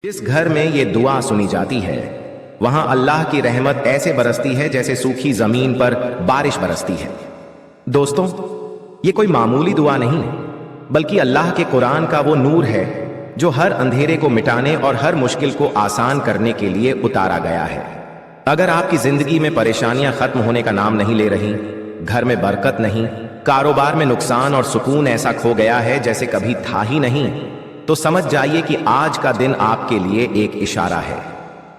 जिस घर में ये दुआ सुनी जाती है वहां अल्लाह की रहमत ऐसे बरसती है जैसे सूखी जमीन पर बारिश बरसती है। दोस्तों, ये कोई मामूली दुआ नहीं बल्कि अल्लाह के कुरान का वो नूर है जो हर अंधेरे को मिटाने और हर मुश्किल को आसान करने के लिए उतारा गया है। अगर आपकी जिंदगी में परेशानियां खत्म होने का नाम नहीं ले रही, घर में बरकत नहीं, कारोबार में नुकसान और सुकून ऐसा खो गया है जैसे कभी था ही नहीं, तो समझ जाइए कि आज का दिन आपके लिए एक इशारा है।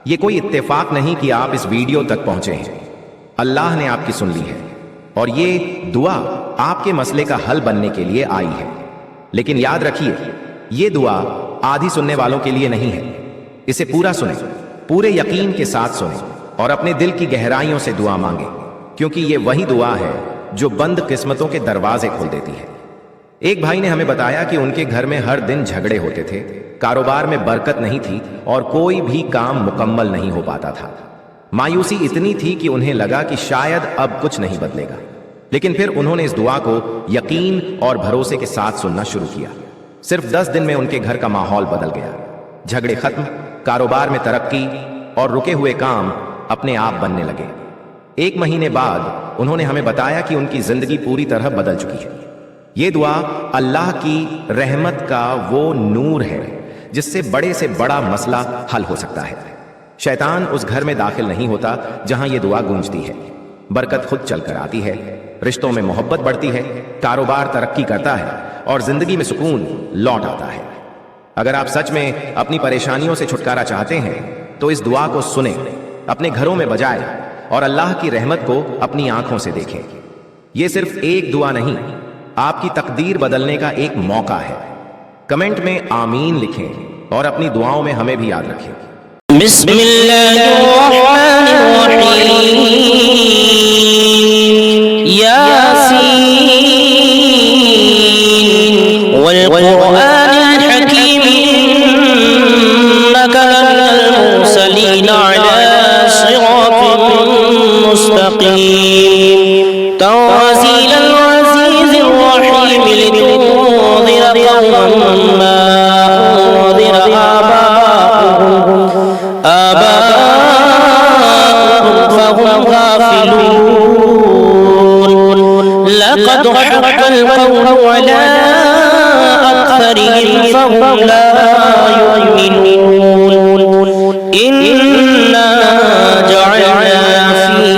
ये कोई इत्तेफाक नहीं कि आप इस वीडियो तक पहुंचे हैं। अल्लाह ने आपकी सुन ली है और ये दुआ आपके मसले का हल बनने के लिए आई है। लेकिन याद रखिए, ये दुआ आधी सुनने वालों के लिए नहीं है। इसे पूरा सुने, पूरे यकीन के साथ सुने और अपने दिल की गहराइयों से दुआ मांगे, क्योंकि ये वही दुआ है जो बंद किस्मतों के दरवाजे खोल देती है। एक भाई ने हमें बताया कि उनके घर में हर दिन झगड़े होते थे, कारोबार में बरकत नहीं थी और कोई भी काम मुकम्मल नहीं हो पाता था। मायूसी इतनी थी कि उन्हें लगा कि शायद अब कुछ नहीं बदलेगा। लेकिन फिर उन्होंने इस दुआ को यकीन और भरोसे के साथ सुनना शुरू किया। सिर्फ 10 दिन में उनके घर का माहौल बदल गया। झगड़े खत्म, कारोबार में तरक्की और रुके हुए काम अपने आप बनने लगे। 1 महीने बाद उन्होंने हमें बताया कि उनकी जिंदगी पूरी तरह बदल चुकी है। ये दुआ अल्लाह की रहमत का वो नूर है जिससे बड़े से बड़ा मसला हल हो सकता है। शैतान उस घर में दाखिल नहीं होता जहां ये दुआ गूंजती है। बरकत खुद चलकर आती है, रिश्तों में मोहब्बत बढ़ती है, कारोबार तरक्की करता है और जिंदगी में सुकून लौट आता है। अगर आप सच में अपनी परेशानियों से छुटकारा चाहते हैं तो इस दुआ को सुने, अपने घरों में बजाएं और अल्लाह की रहमत को अपनी आंखों से देखें। यह सिर्फ एक दुआ नहीं, आपकी तकदीर बदलने का एक मौका है। कमेंट में आमीन लिखें और अपनी दुआओं में हमें भी याद रखें। यासीन वल कुरआनिल हकीम इन्नका लमिनल मुरसलीन अला सिरातिन मुस्तकीम तंज़ीलल لتنذر قوما ما أنذر آباؤهم فهم غافلون لقد حق القول على أكثرهم فهم لا يؤمنون إنا جعلنا في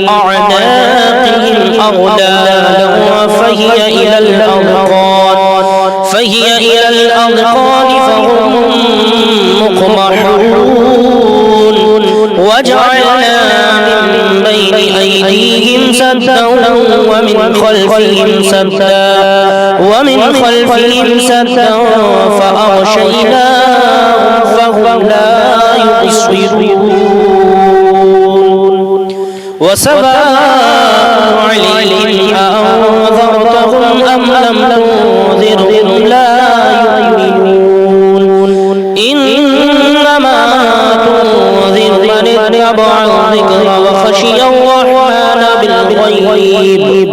أعناقهم أغلالا فهي إلى الأذقان فهم مقمحون وجعلنا من بين أيديهم سدا ومن خلفهم سدا فأغشيناهم فهم لا يبصرون وسواء عليهم أنذرتهم أم لم تنذرهم لا يؤمنون إنما تنذر من اتبع الذكر وخشي الرحمن بالغيب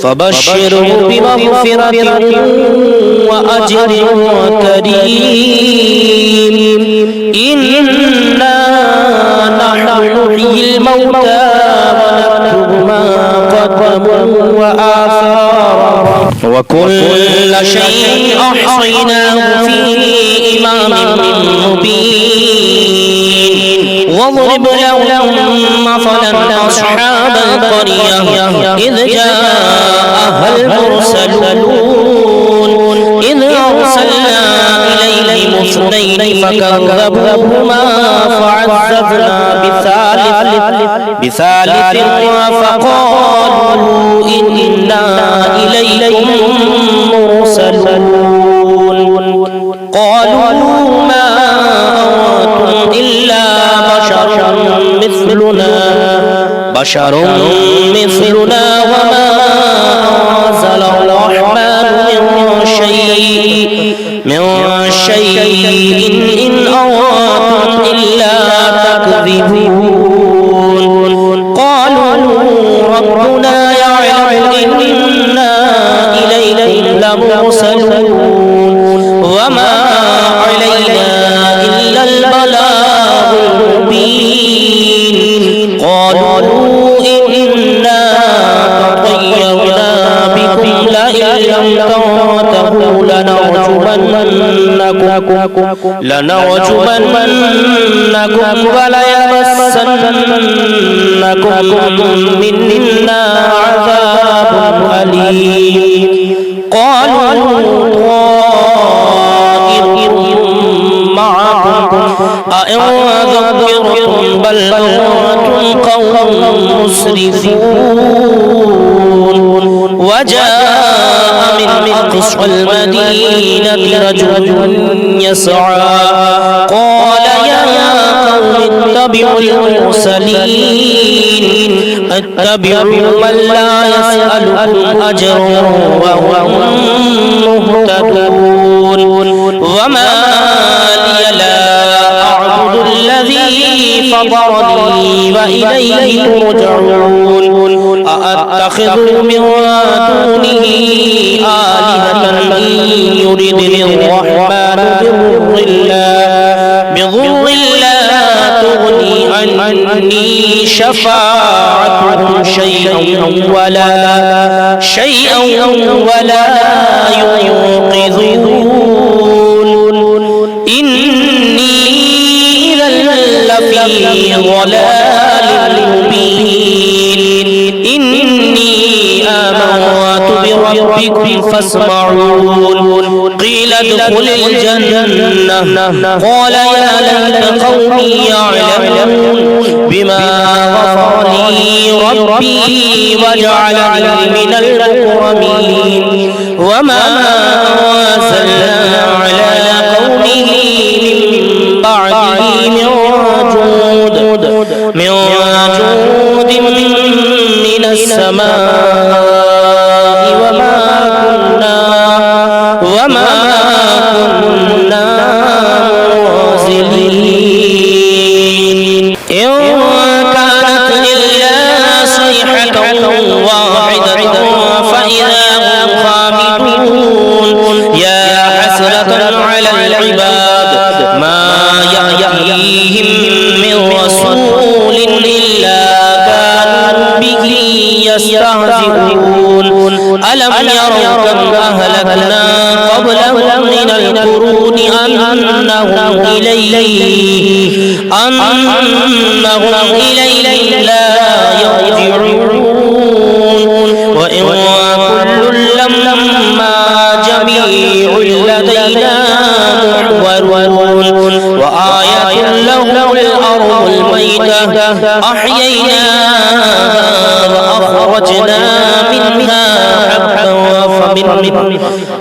فبشره بمغفرة وأجر كريم إنا نحن نحيي الموتى ونكتب ما قدموا وآثارهم وكل شيء أحصيناه في إمام مبين واضرب لهم مثلا أصحاب القرية إذ جاءها المرسلون إذ أرسلنا إليهم 2 فكذبوهما فعززنا بثالث فقالوا إنا إليكم مرسلون قالوا ما أنتم إلا بشر مثلنا وما أنزل الرحمن من شيء إن أنتم إلا تكذبون قالوا ربنا يعلم إنا إليكم لمرسلون وما علينا إلا البلاغ المبين قالوا إنا تطيرنا بكم لئن لم تنتهوا لنرجمنكم وليمسنكم منا عذاب أليم قالوا طائركم معكم أئن ذكرتم بل أنتم قوم مسرفون وجاء من أقصى المدينة رجل يسعى قال يا قوم اتبعوا المرسلين اتبعوا من لا يسألكم أجرا وهم مهتدون وما لي لا أعبد الذي فطرني وإليه ترجعون أأتخذ من دونه آلهة إن يردني الرحمن بضر لا تغني عني شفاعتهم شيئا ولا ينقذون إني إذا لفي ضلال مبين إني آمنت بربكم فاسمعون قيل ادخل الجنة قال يا ليت قومي يعلمون بما غفر لي ربي وجعلني من المكرمين وما أرسلنا على قومه من بعده من جود من السماء وما كنا منزلين إن كانت إلا صيحة واحدة فإذا هم خامدون يا حسرة على العباد ما يأتيهم من رسول إلا كانوا به يستهزئون ألم يروا كم أهلكنا قبلهم من القرون أنهم إليه لا يرجعون وإن كل لما جميع لدينا محضرون وآية لهم الأرض الميتة أحييناها وأخرجنا منها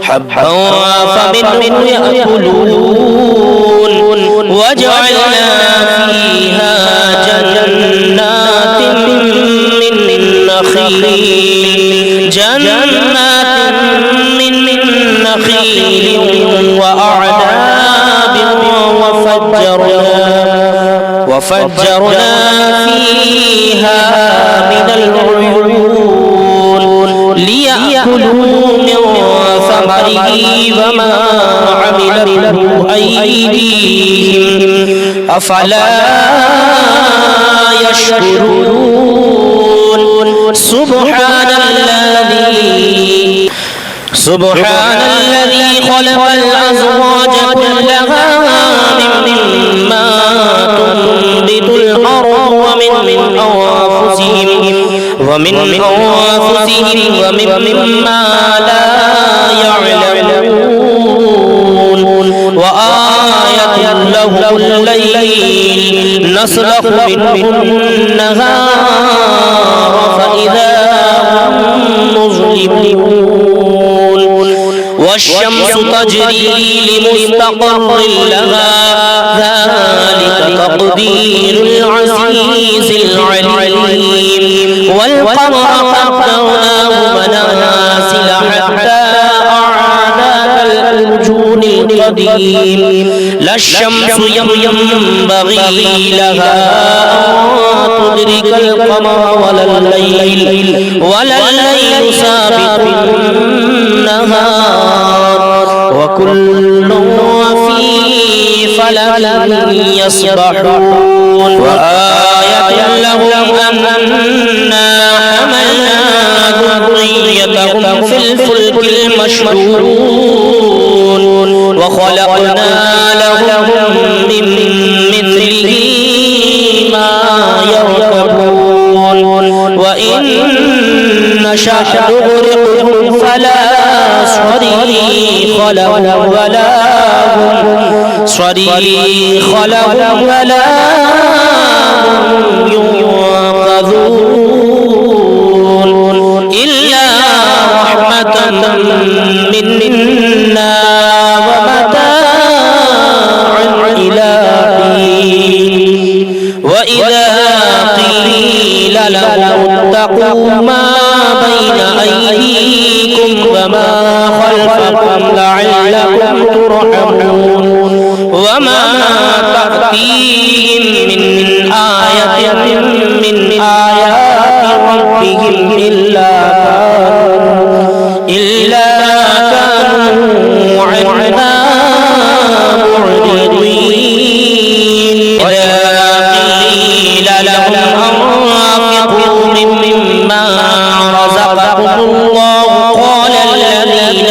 حبا فمنه يأكلون وجعلنا فيها جنات من نخيل وأعناب وفجرنا فيها من العيون ليأكلوا من ثمره وما عملته أيديهم أفلا يشكرون سبحان الذي خلق الأزواج كلها مما تنبت الأرض ومن أنفسهم ومما لا يعلمون وآية لهم الليل نسلخ منه النهار فإذا هم مظلمون والشمس تجري لمستقر لها ذلك تقدير العزيز العليم والقمر قدرناه منازل حتى أعاد كالأرجون القديم لا الشمس ينبغي لها أن تدرك القمر ولا الليل سابق النهار وكل في فلك يسبحون وآية لهم أنا حملنا ذريتهم في الفلك المشحون وخلقنا لهم من مثله ما يركبون وإن نشأ نغرقهم فلا صريخ لهم ولا هم ينقذون إلا رحمة منا ومتاعا إلى حين وإذا قيل لهم اتقوا ما بين أيديكم وما خلفكم لعلكم ترحمون وما تأتيهم من آية من آيات ربهم إلا كانوا عنها معرضين وإذا قيل لهم أنفقوا مما رزقكم الله قال الذين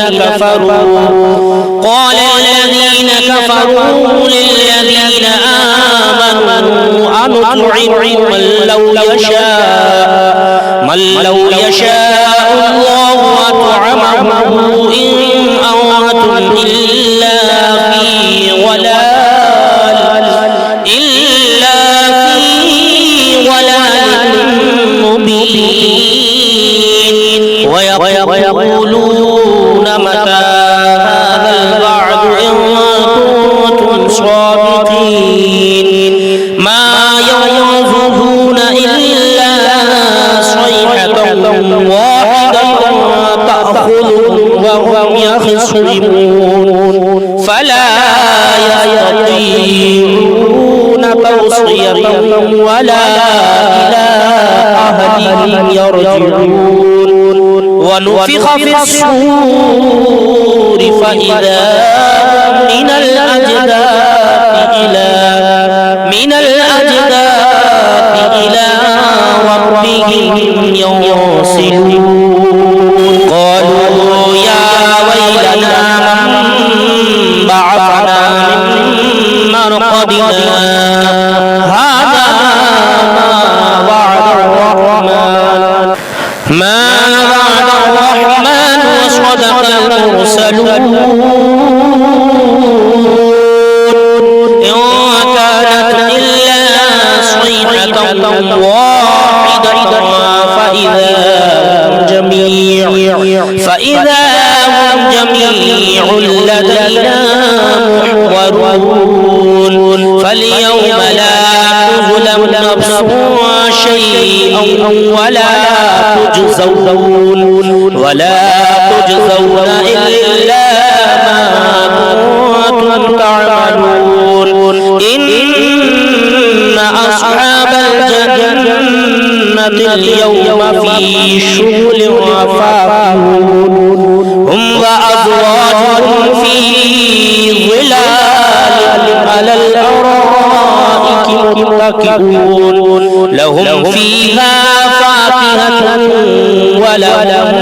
كفروا للذين آمنوا أنطعم من لو يشاء الله أطعمه إن أنتم إلا في ضلال مبين ويقولون متى هذا الوعد إن كنتم صادقين ما ينظرون إلا صيحة واحدة تأخذهم وهم يخصمون فلا يستطيعون توصية ولا إلى أهلهم يرجعون ونفخ في الصور فإذا من الأجداث إلى ربهم ينسلون قالوا يا ويلنا من بعثنا من مرقدنا هذا ما وعد الرحمن وصدق المرسلون إن كانت إلا صيحة واحدة فإذا هم جميع لدينا محضرون فاليوم لا تظلم نفس شيئا ولا تجزون إلا ما كنتم تعملون إن أصحاب الجنة اليوم في شغل فاكهون هم وأزواجهم في ظلال على الأرائك متكئون لهم فيها فاكهة ولهم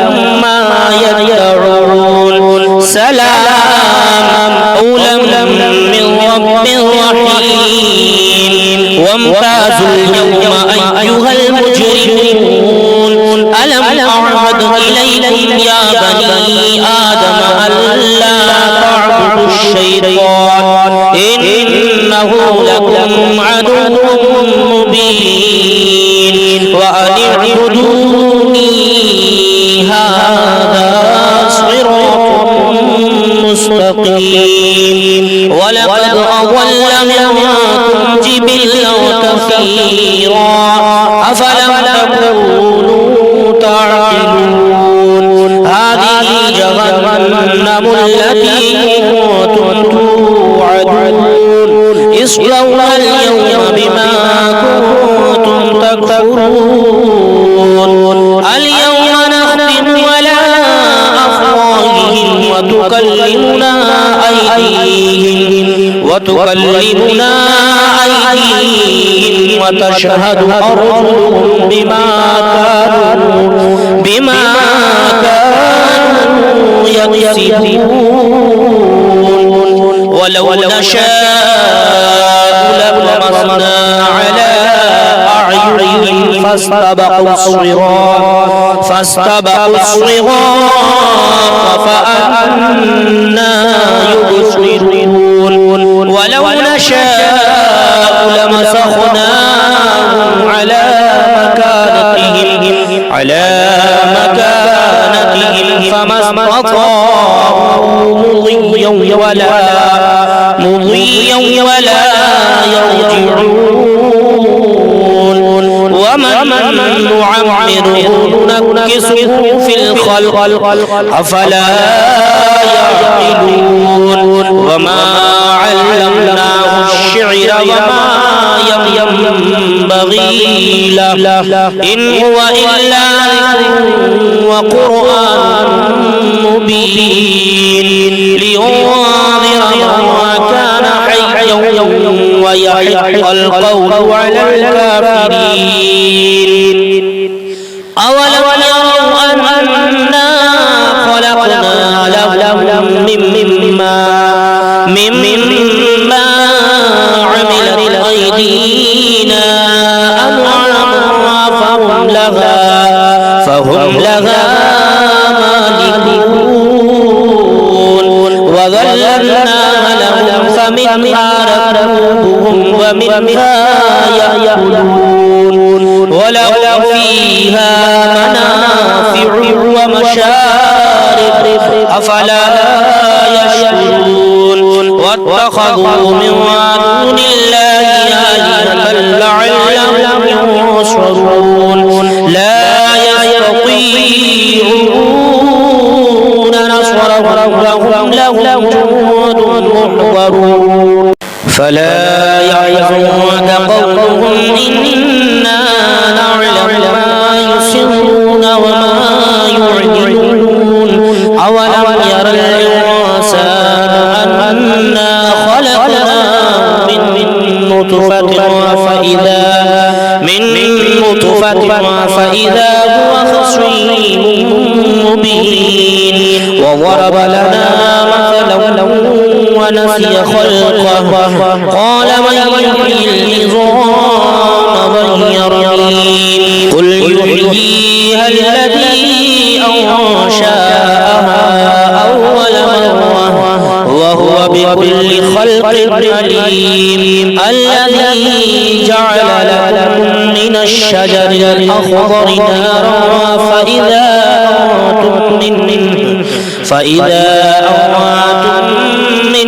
ما يدعون سلام قولا من رب رحيم وامتازوا اليوم أيها المجرمون ألم أعهد إليكم يا بني آدم ألا تعبدوا الشيطان إنه لكم عدو مبين وأن اعبدوني هذا صراط مستقيم ولقد أضل منكم جبلا كثيرا أفلم تكونوا تعقلون هذه جهنم التي كنتم توعدون اصلوها اليوم بما كنتم تكفرون اليوم نختم على أفواههم وتكلمنا أيديهم وتكلمنا أيديهم وتشهد أرجلهم بما كانوا يكسبون ولو نشاء لطمسنا على أعينهم فاستبقوا الصراط فأنى يبصرون ولو نشاء لمسخناهم على مكانتهم فما استطاعوا مضيا ولا يرجعون ومن نعمره ننكسه في الخلق أفلا يعقلون وما علمناه الشعر وما ينبغي له إن هو إلا وقرآن مبين لينذر من كان حيا ويحق القول على الكافرين أولم يروا أنا خلقنا لهم مما عملت أيدينا أنعاما فهم لها مالكون وذللناها لهم فمنها ركوبهم ومنها يأكلون ولهم فيها منافع ومشارب أفلا يشكرون واتخذوا من دون الله آلهة لعلهم ينصرون لا يستطيعون نصرهم وهم لهم جنود محضرون فلا يحزنك قولهم إنا نعلم ما يسرون وما يعلنون أولم ير الإنسان أنا خلقناه من نطفة فإذا هو خصيم مبين وضرب لنا مثلا ونسي خلقه قال من يحيي العظام وهي رميم قل يحييها الذي أنشأها أول مرة وهو بكل خلق عليم الذي جعل لكم من الشجر الأخضر نارا فإذا أنتم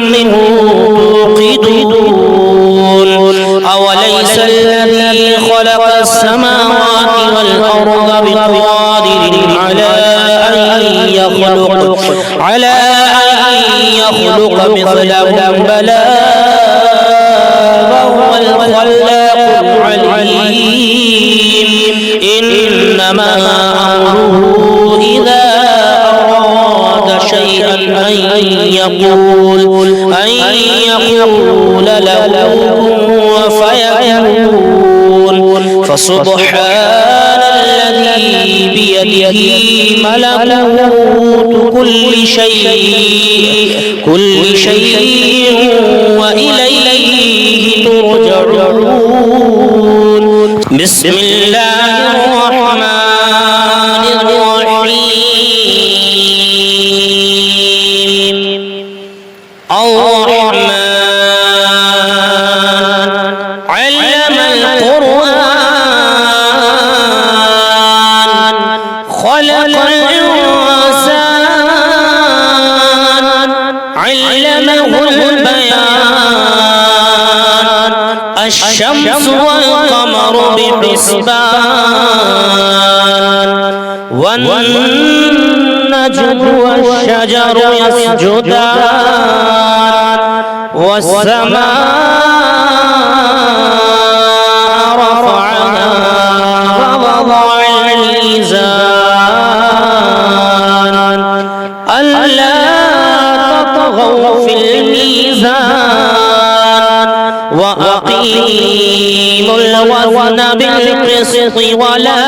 منه توقدون أوليس الذي خلق السماوات والأرض بقادر على أن يخلق مثلهم بلى وهو الخلاق العليم إنما أمره إذا أراد شيئا أن يقول له كن فيكون فسبحان الذي بيده ملكوت كل شيء وإليه ترجعون بسم الله الرحمن الرحيم الرحمن علم القرآن خلق الإنسان علمه البيان الشمس والقمر بحسبان والنجم والشجر يسجدان والسماء رفعها ووضع الميزان ألا تطغوا في الميزان وأقيموا الوزن بالقسط ولا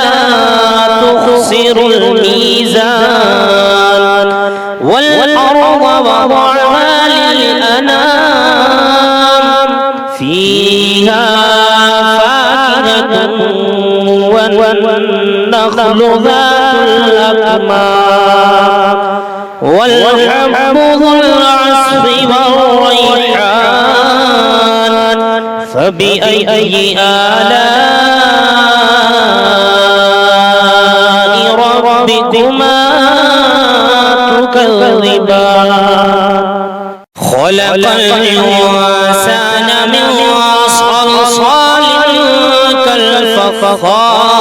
تخسروا الميزان والأرض وضعها للأنام فيها فاكهة والنخل ذات الأكمام والحب ذو العصف والريحان فبأي آلاء ربكما تكذبان خلق الإنسان من صلصال كالفخار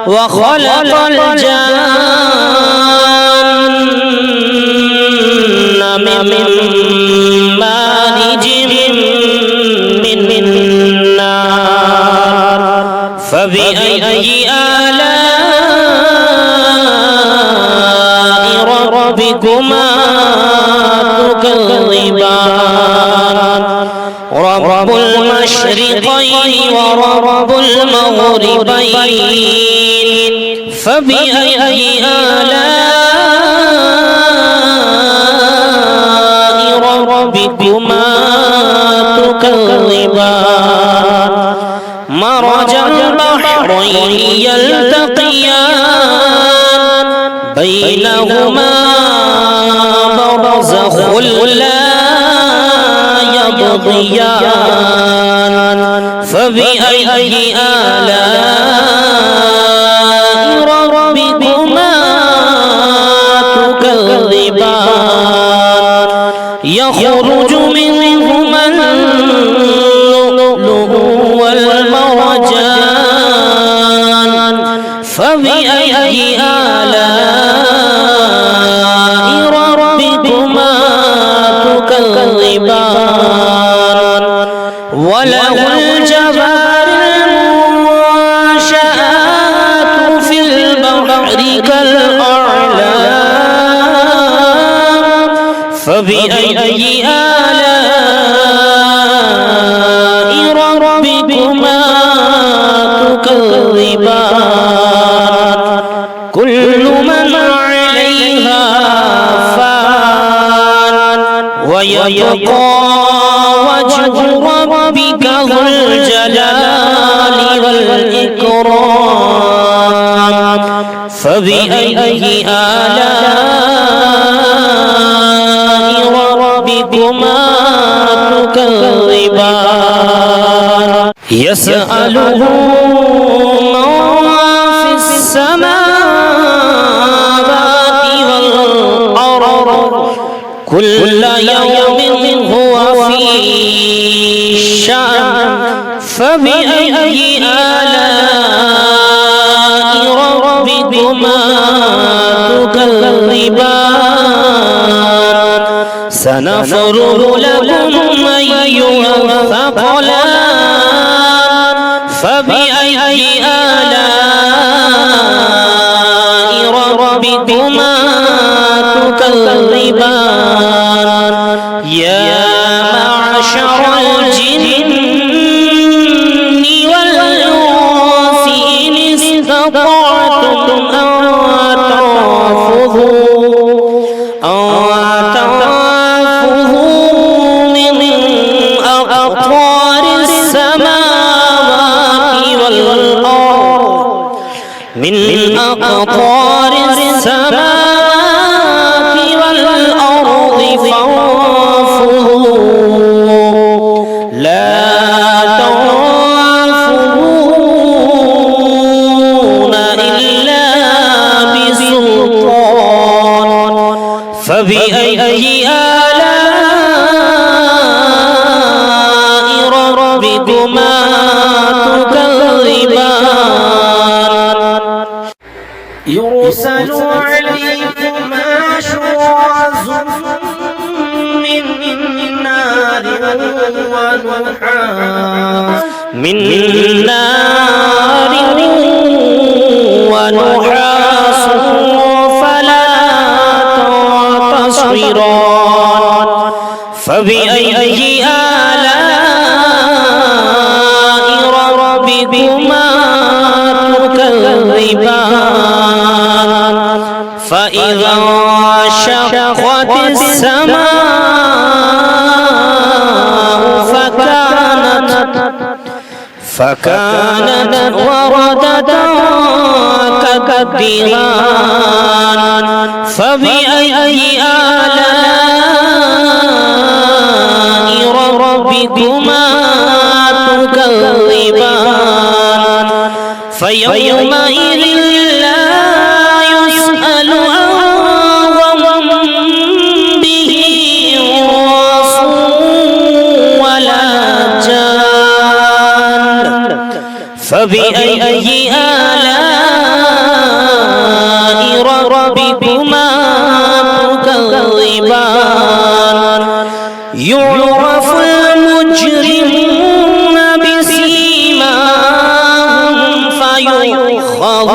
وخلق الجن من مارج من نار فبأي آلاء ربكما تكذبان رب المشرقين ورب المغربين فبأي آلاء ربكما تكذبان مرج البحرين يلتقيان بينهما برزخ لا يبغيان فبأي آلاء ربكما تكذبان يخرج منهما اللؤلؤ والمرجان فبأي آلاء ربكما تكذبان وله الجوار المنشآت في البحر كالأعلام فبأي آلاء ربكما تكذبان كل من عليها فان ويبقى وجه ربك ذو الجلال والإكرام فبأي آلاء ربكما تكذبان يسأله من في السماوات والأرض كل يوم هو في شأن فبأي آلاء ربكما تكذبان سنفرغ لكم أيها الثقلان فبأي آلاء ربكما تكذبان يا معشر الجن والإنس إن استطعتم أن تنفذوا من أقطار السماوات والأرض من أقطار السماوات والأرض فانفذوا لا تنفذون إلا بسلطان فبأي آلاء ربكما تكذبان يرسل عليكما شواظ من نار ونحاس فلا تنتصران فبأي آلاء فكانت وردة كالدهان فبأي آلاء ربكما تكذبان فيومئذ لا يسأل عن ذنبه عاص ولا جان فبأي آلاء ربكما تكذبان يعرف المجرمون بسيماهم فيؤخذ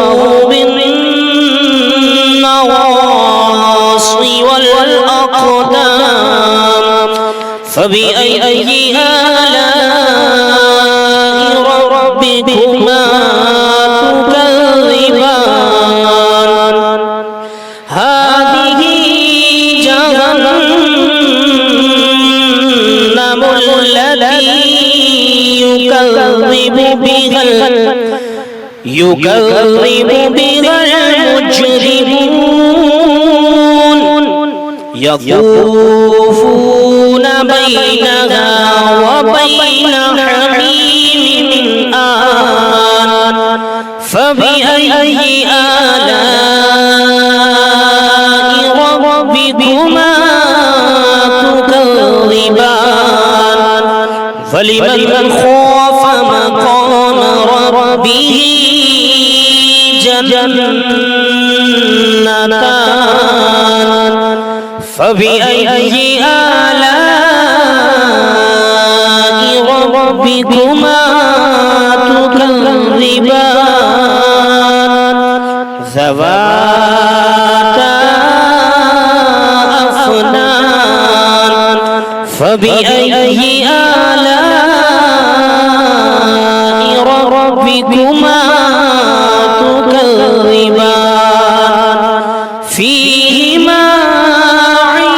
بالنواصي والأقدام فبأي آلاء ربكما تكذبان هذه جهنم التي يكذب بها المجرمون يطوفون بينها وبين حميم آن فبأي آلاء ربكما تكذبان فلمن خاف مقام ربه جنتان فبأي آلاء ربكما تكذبان ذواتا أفنان فبأي آلاء ربكما تكذبان فيهما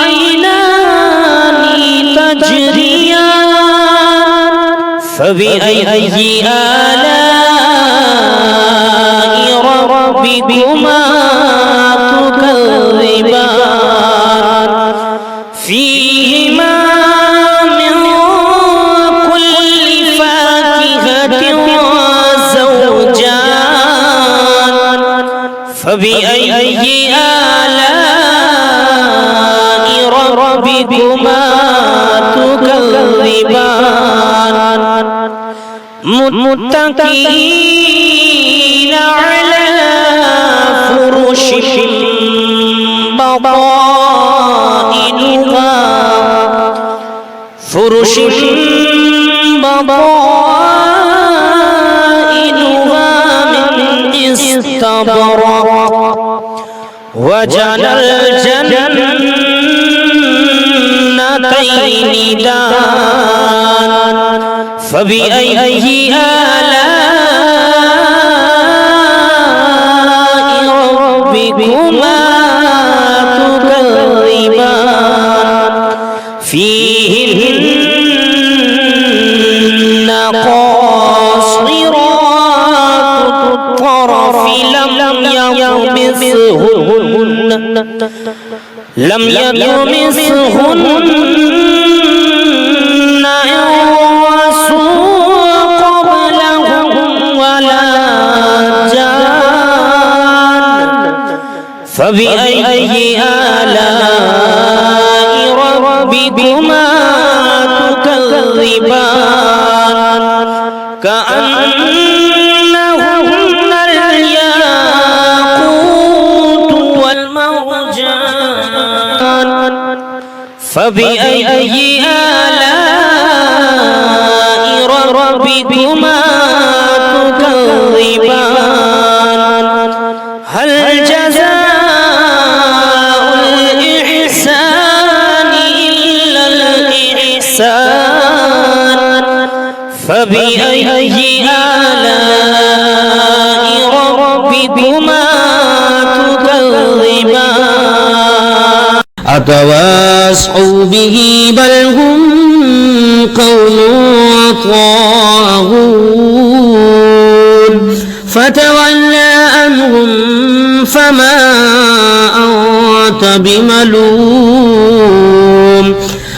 عينان تجريان فبأي آلاء ربكما تكذبان فيهما من كل فاكهة زوجان فبأي آلاء ربكما تكذبان متكئين على فرش بطائنها من استبرق وجنى الجنتين دان فبأي آلاء ربكما تكذبان فيهن قاصرات الطرف لم يطمثهن إنس قبلهم ولا جان فبأي آلاء ربكما تكذبان كأنهن الياقوت والمرجان فبأي آلاء ربكما تكذبان هل جزاء الإحسان إلا الإحسان فبأي آلاء ربكما تكذبان أتواصوا به بل هم قوم طاغون بملوم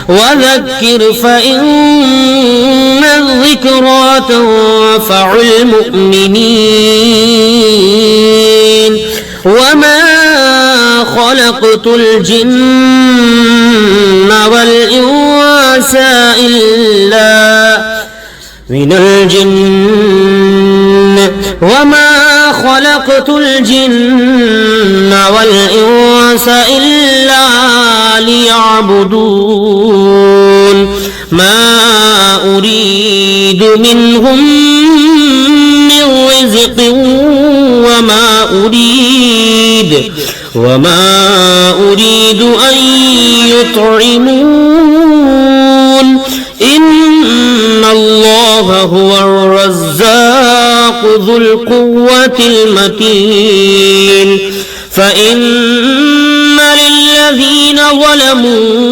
وذكر فإن الذكرى تنفع المؤمنين وما خلقت الجن والإنس إلا وما خلقت الجن والإنس إلا ليعبدون ما أريد منهم من رزق وما أريد أن يطعمون إن الله هو الرزاق ذو القوة المتين فإن للذين ظلموا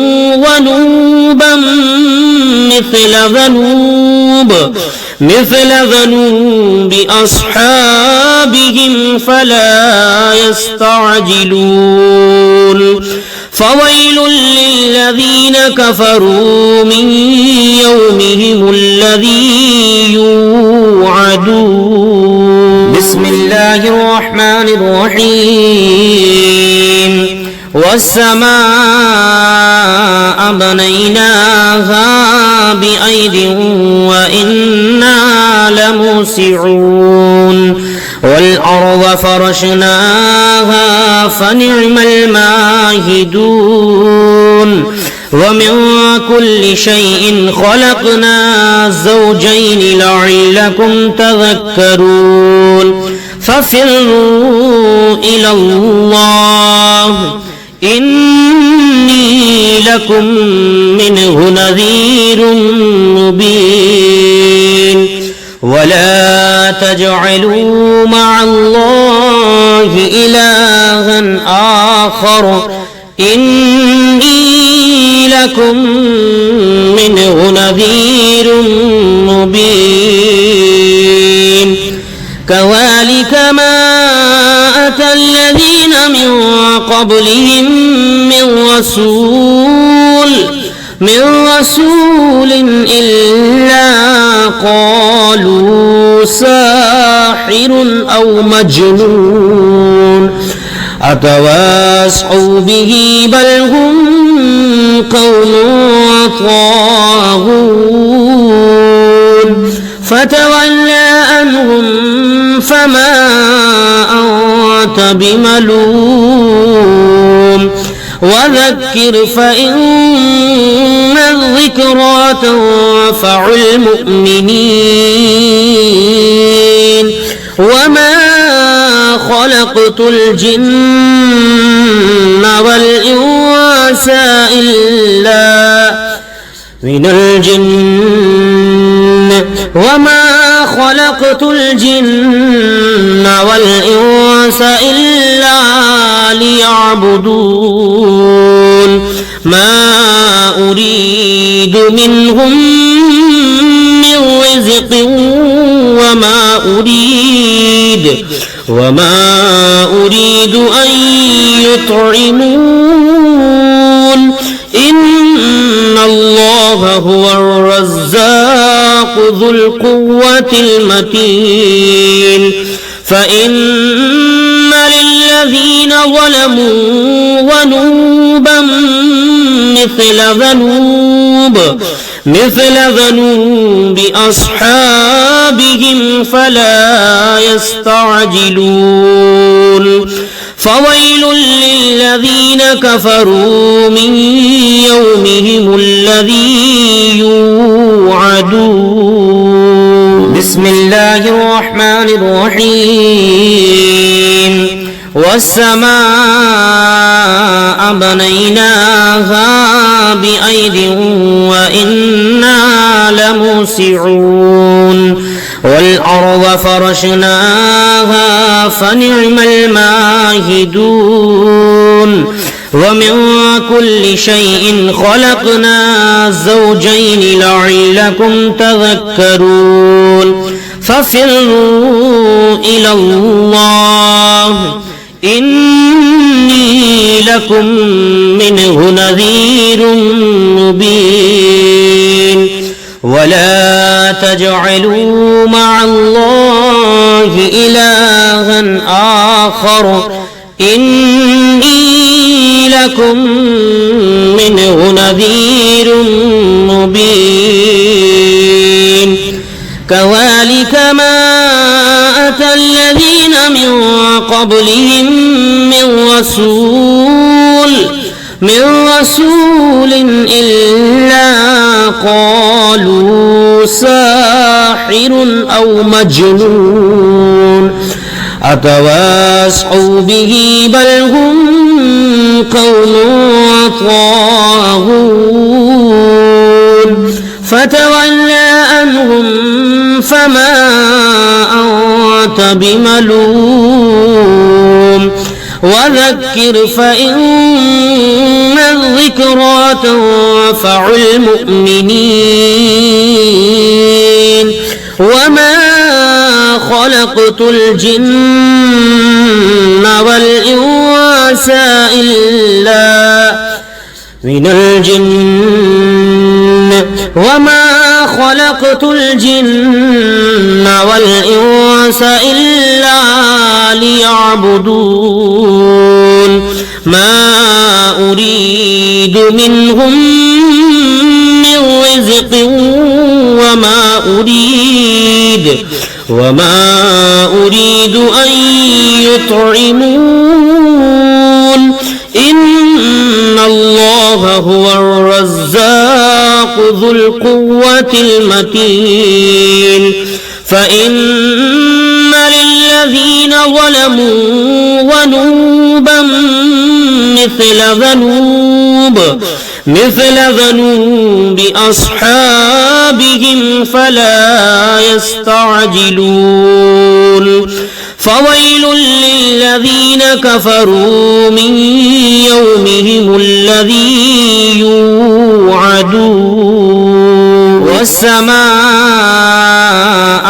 ذنوبا مثل ذنوب أصحابهم فلا يستعجلون فويل للذين كفروا من يومهم الذي يوعدون بسم الله الرحمن الرحيم والسماء بنيناها بأيد وإنا لموسعون والأرض فرشناها فنعم الماهدون ومن كل شيء خلقنا زوجين لعلكم تذكرون ففروا إلى الله إني لكم منه نذير مبين ولا تجعلوا مع الله إلها آخر إني لكم منه نذير مبين كذلك ما أتى الذين من قبلهم من رسول إلا قالوا ساحر أو مجنون أتواصوا به بل هم قوم طاغون فتولى عنهم فما أنت بملوم وذكر فإن الذكرى تنفع المؤمنين وما خلقت الجن والإنس إلا وما خلقت الجن والإنس إلا ليعبدون ما أريد منهم من رزق وما أريد أن يطعمون إن الله هو الرزاق ذو القوة المتين فإن للذين ظلموا ذنوبا مثل ذنوب أصحابهم فلا يستعجلون فويل للذين كفروا من يومهم الذي يوعدون بسم الله الرحمن الرحيم والسماء بنيناها بأيد وإنا لموسعون والأرض فرشناها فنعم الماهدون ومن كل شيء خلقنا زوجين لعلكم تذكرون ففروا إلى الله إني لكم منه نذير مبين ولا تجعلوا مع الله إلها آخر إني لكم منه نذير مبين كذلك ما أتى الذين من قبلهم من رسول إلا قالوا ساحر أو مجنون أتواصوا به بل هم قوم طاغون فتولى عنهم فما أنت بملوم وذكر فإن الذكرى تنفع المؤمنين وما خلقت الجن والإنس إلا وما خلقت الجن والإنس إلا ليعبدون ما أريد منهم من رزق وما أريد أن يطعمون إن الله هو الرزاق ذو القوة المتين فإن للذين ظلموا ذنوبا مثل ذنوب أصحابهم فلا يستعجلون فويل للذين كفروا من يومهم الذي يوعدون والسماء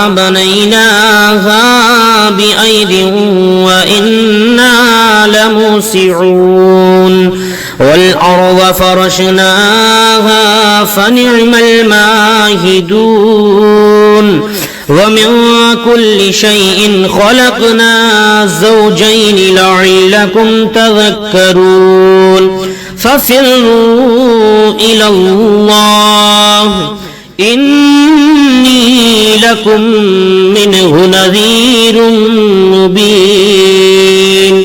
بنيناها بأيد وإنا لموسعون والأرض فرشناها فنعم الماهدون ومن كل شيء خلقنا زوجين لعلكم تذكرون ففروا إلى الله إني لكم منه نذير مبين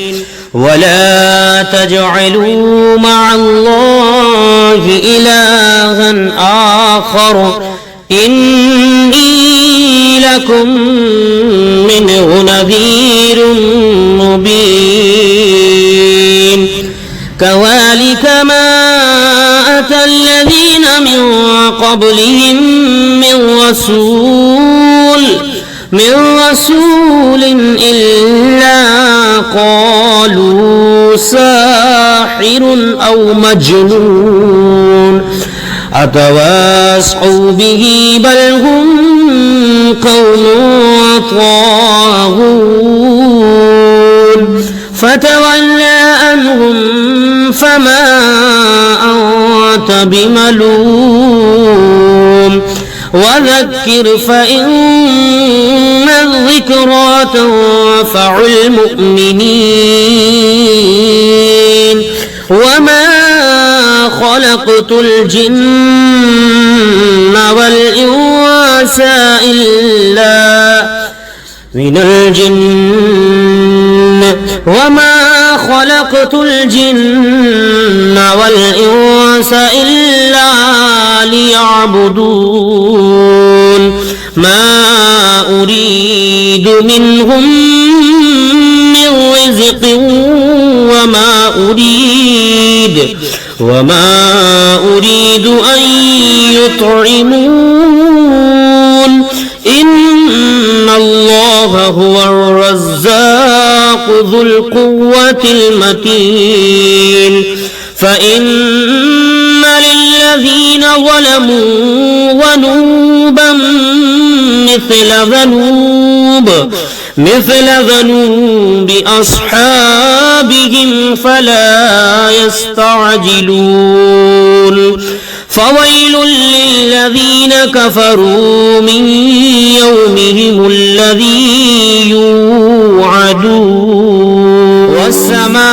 ولا تجعلوا مع الله إلها آخر إني لكم منه نذير مبين كذلك ما أتى الذين من قبلهم من رسول إلا قالوا ساحر أو مجنون أتواصوا به بل هم قوم طاغون فتولى عنهم فما أنت بملوم وذكر فإن الذكرى تنفع المؤمنين وما خلقت الجن والإنس إلا وما خلقت الجن والإنس إلا ليعبدون ما أريد منهم من رزق وما أريد أن يطعمون إن الله هو الرزاق ذو القوة المتين فإن للذين ظلموا ذنوبا مثل ذنوب أصحابهم فلا يستعجلون فويل للذين كفروا من يومهم الذي يوعدون والسماء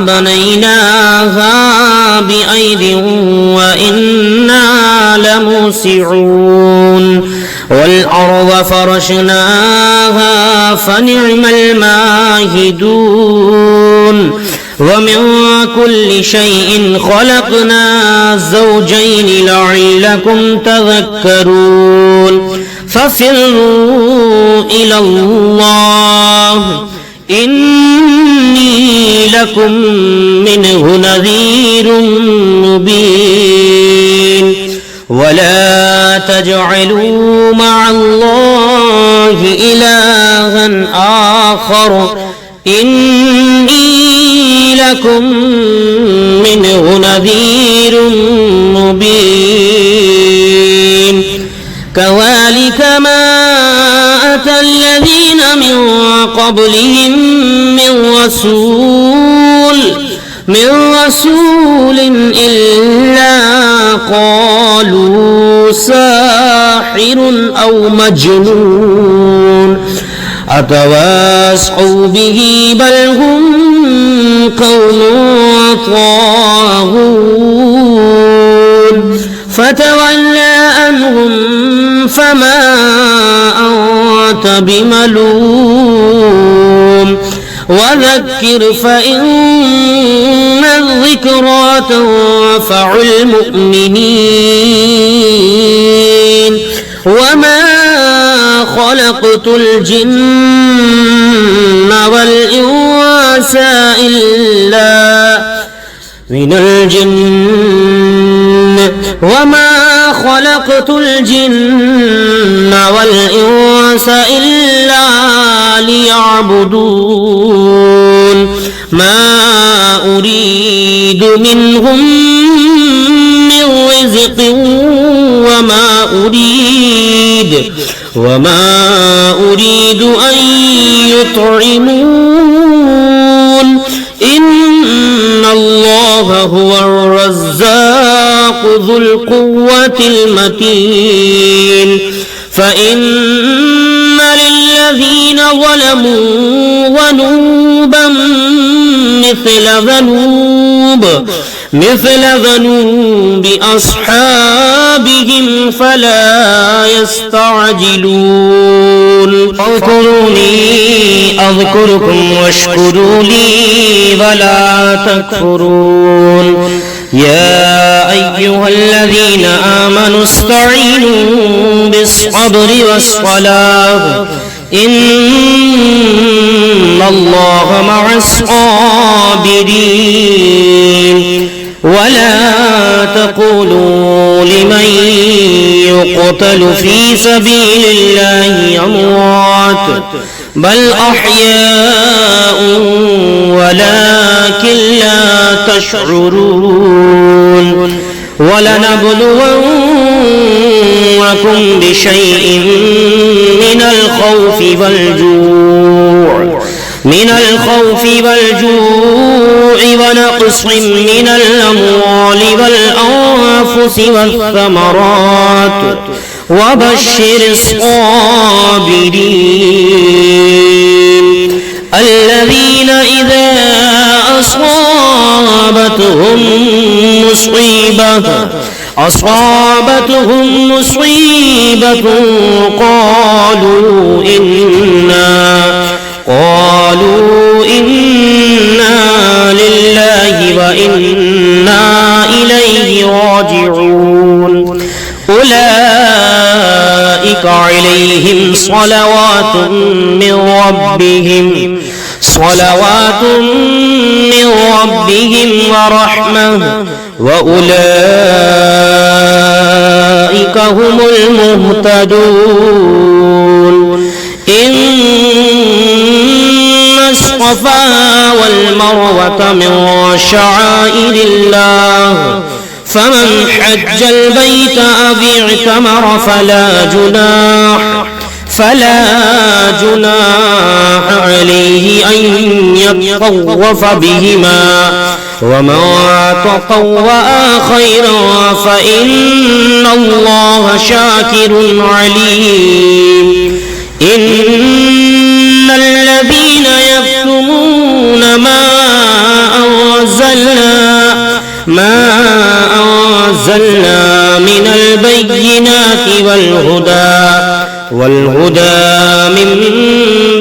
بنيناها بأيد وإنا لموسعون والأرض فرشناها فنعم الماهدون ومن كل شيء خلقنا زوجين لعلكم تذكرون ففروا إلى الله إني لكم منه نذير مبين ولا تجعلوا مع الله إلها آخر إني لكم منه نذير مبين كذلك ما أتى الذين من قبلهم من رسول إلا قالوا ساحر أو مجنون أتواصوا به بل هم قوم طاغون فتولى عنهم فما أنت بملوم وذكر فإن الذكرى تنفع المؤمنين وما خلقت الجن والإنس إلا وما خلقت الجن والإنس إلا ليعبدون ما أريد منهم من رزق وما أريد أن يطعمون إن الله هو الرزاق ذو القوة المتين فإن للذين ظلموا ذنوبا مثل ذنوب أصحابهم فلا يستعجلون اذكروني أذكركم واشكروا لي ولا تكفرون يا أيها الذين آمنوا استعينوا بالصبر والصلاة إن الله مع الصابرين ولا تقولوا لمن يقتل في سبيل الله أموات بل أحياء ولكن لا تشعرون ولنبلونكم بشيء من الخوف والجوع ونقص من الأموال والأنفس والثمرات وبشر الصابرين الذين إذا أصابتهم مصيبة قالوا إنا لله وإنا إليه راجعون أولئك عليهم صلوات من ربهم ورحمة وأولئك هم المهتدون إن الصفا والمروة من شعائر الله فمن حج البيت أو اعتمر فلا جناح عليه أن يطوف بهما ومن تطوع خيرا فإن الله شاكر عليم إن الذين يكتمون ما أنزلنا من البينات والهدى من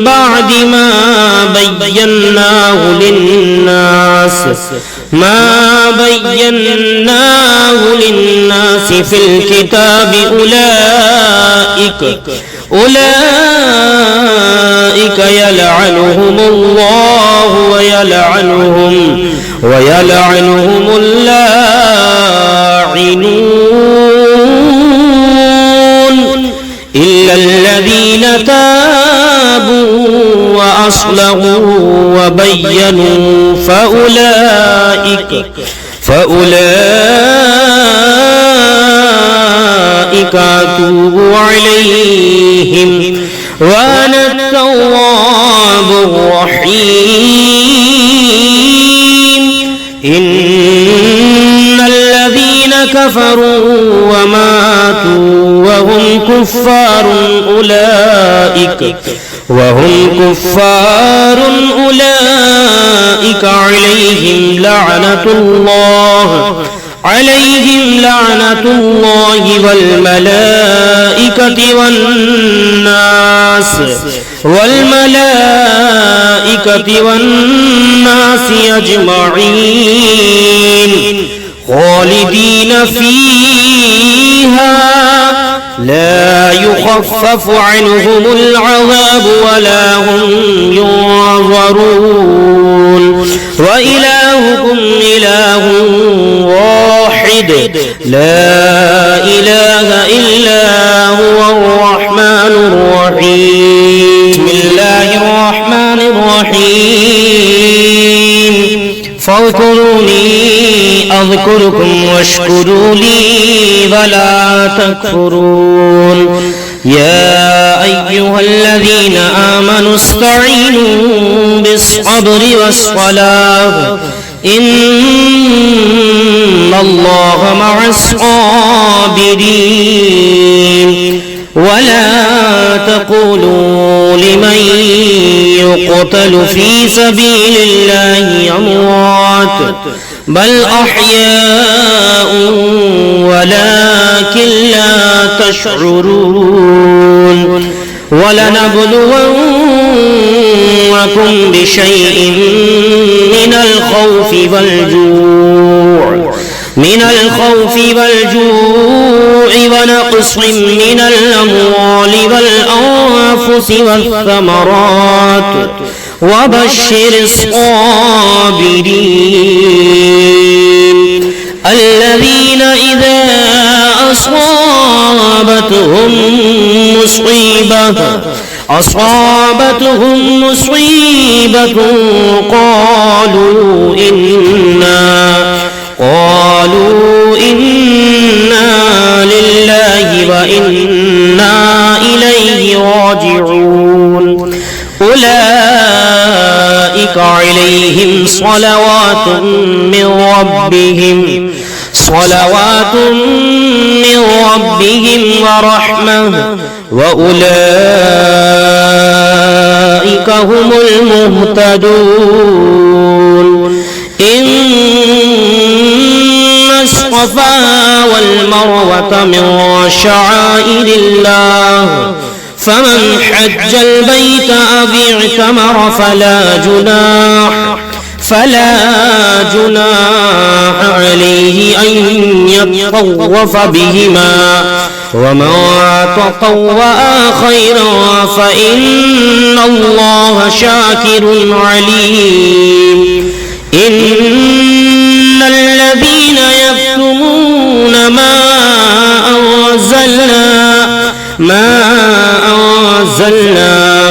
بعد ما بيناه للناس في الكتاب أولئك يلعنهم الله ويلعنهم اللاعنون إلا الذين تابوا وأصلحوا وبينوا فأولئك أتوب عليهم وأنا التواب الرحيم إن الذين كفروا وماتوا وهم كفار أولئك عليهم لعنة الله والملائكة والناس أجمعين خالدين فيها لا يخفف عنهم العذاب ولا هم ينظرون وإلهكم إله واحد لا إله إلا هو الرحمن الرحيم بسم الله الرحمن الرحيم فاذكروني أذكركم واشكروا لي ولا تكفرون يا أيها الذين آمنوا استعينوا بالصبر والصلاة إن الله مع الصابرين ولا تقولوا لمن يقتل في سبيل الله أموات بل أحياء ولكن لا تشعرون ولنبلونكم بشيء من الخوف والجوع ونقص من الأموال والأنفس والثمرات وبشر الصابرين الذين إذا أصابتهم مصيبة قالوا إنا لله وإنا إليه راجعون أولئك عليهم صلوات من ربهم ورحمة وأولئك هم المهتدون إن الصفا والمروة من شعائر الله فمن حج البيت أو اعتمر فلا جناح عليه أن يطوف بهما ومن تطوع خيرا فإن الله شاكر عليم إن الذين يكتمون ما أنزلنا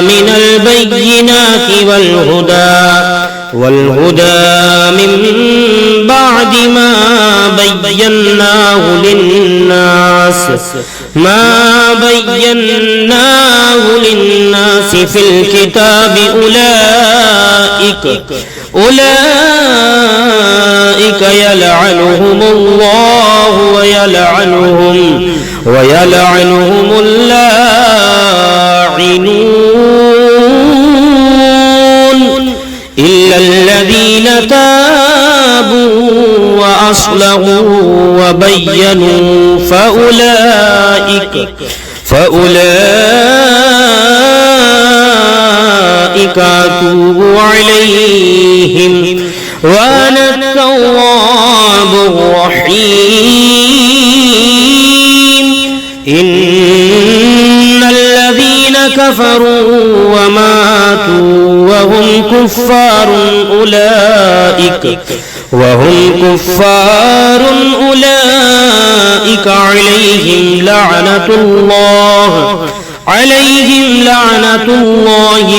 من البينات والهدى من بعد ما بيناه للناس في الكتاب أولئك يلعنهم الله ويلعنهم اللاعنون إلا الذين تابوا وأصلحوا وبينوا فأولئك أتوب عليهم وأنا التواب الرحيم إن الذين كفروا وماتوا وهم كفار أولئك عليهم لعنة الله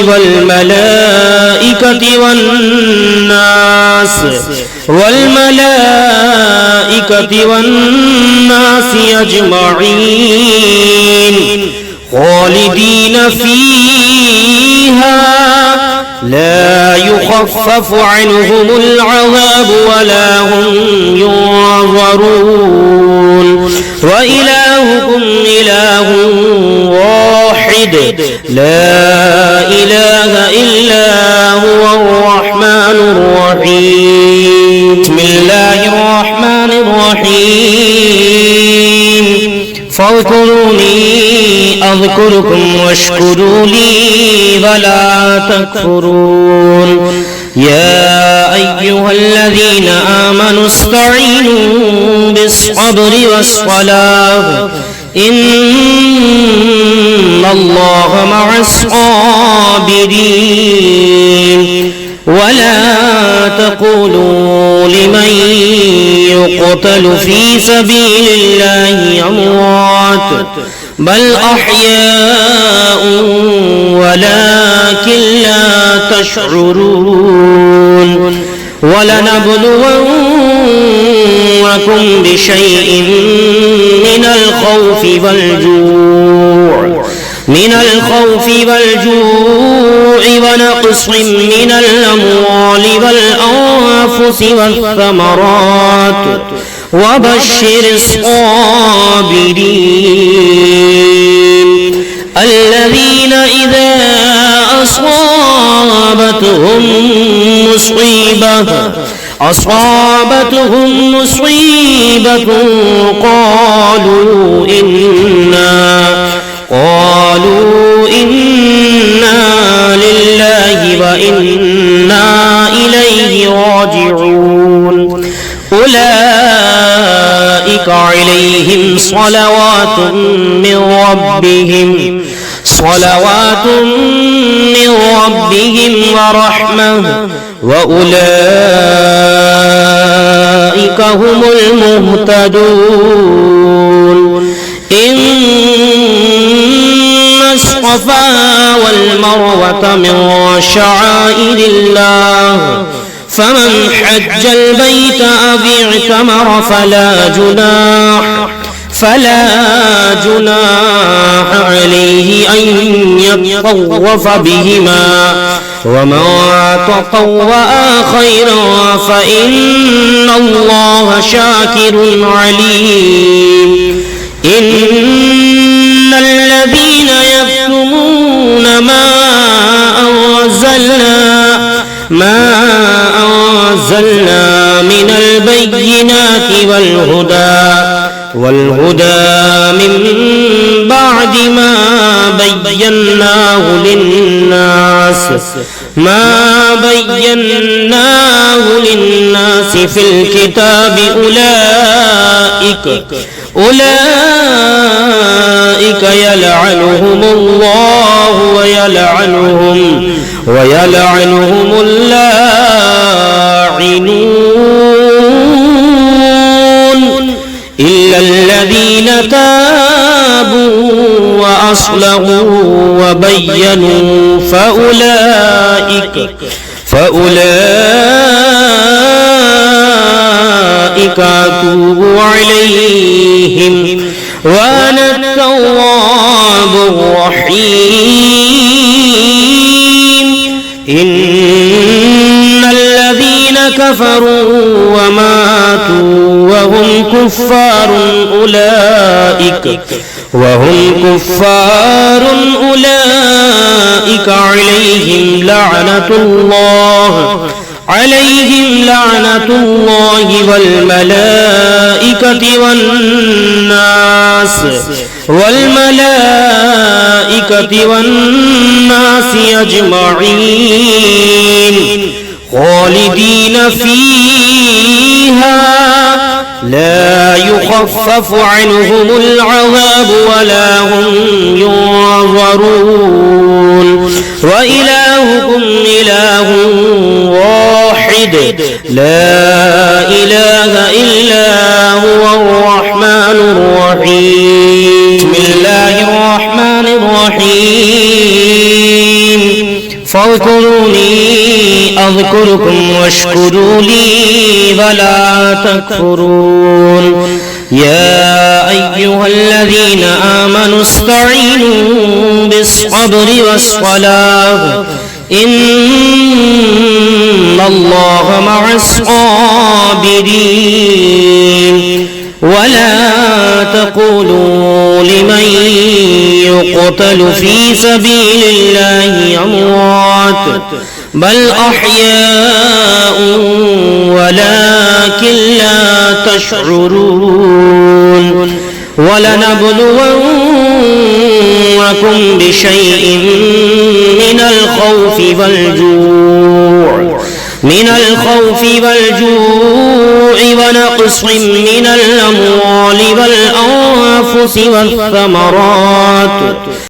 والملائكة والناس أجمعين خالدين فيها لا يخفف عنهم العذاب ولا هم ينظرون وإلهكم إله واحد لا إله إلا هو الرحمن الرحيم بسم الله الرحمن الرحيم فاذكروني أذكركم واشكروا لي ولا تكفرون يا أيها الذين آمنوا استعينوا بالصبر والصلاة إن الله مع الصابرين ولا تقولوا لمن يقتل في سبيل الله أموات بل أحياء ولكن لا تشعرون ولنبلونكم بشيء من الخوف والجوع ونقص من الأموال والأنفس والثمرات وبشر الصابرين الذين إذا أصابتهم مصيبة قالوا إنا لله وإنا إليه راجعون أولئك عليهم صلوات من ربهم ورحمة وأولئك هم المهتدون إن الصفا والمروة من شعائر الله فمن حج البيت أو اعتمر فلا جناح عليه أن يطوف بهما ومن تطوع خيرا فإن الله شاكر عليم إن الذين يكتمون ما أنزلنا من البينات والهدى من بعد ما بيناه للناس في الكتاب أولئك يلعنهم الله ويلعنهم اللاعنون إلا الذين تابوا وأصلحوا وبينوا فأولئك أتوب عليهم وأنا التواب الرحيم إن الذين كفروا وماتوا وهم كفار أولئك عليهم لعنة الله والملائكة والناس أجمعين خالدين فيها لا يخفف عنهم العذاب ولا هم ينظرون وإلهكم إله واحد لا إله إلا هو الرحمن الرحيم بسم الله الرحمن الرحيم فاذكروني أذكركم واشكروا لي ولا تكفرون يا أيها الذين آمنوا استعينوا بالصبر والصلاة إن الله مع الصابرين ولا تقولوا لمن يقتل في سبيل الله أموات بل أحياء ولكن لا تشعرون ولنبلونكم بشيء من الخوف والجوع ونقص من الأموال والأنفس والثمرات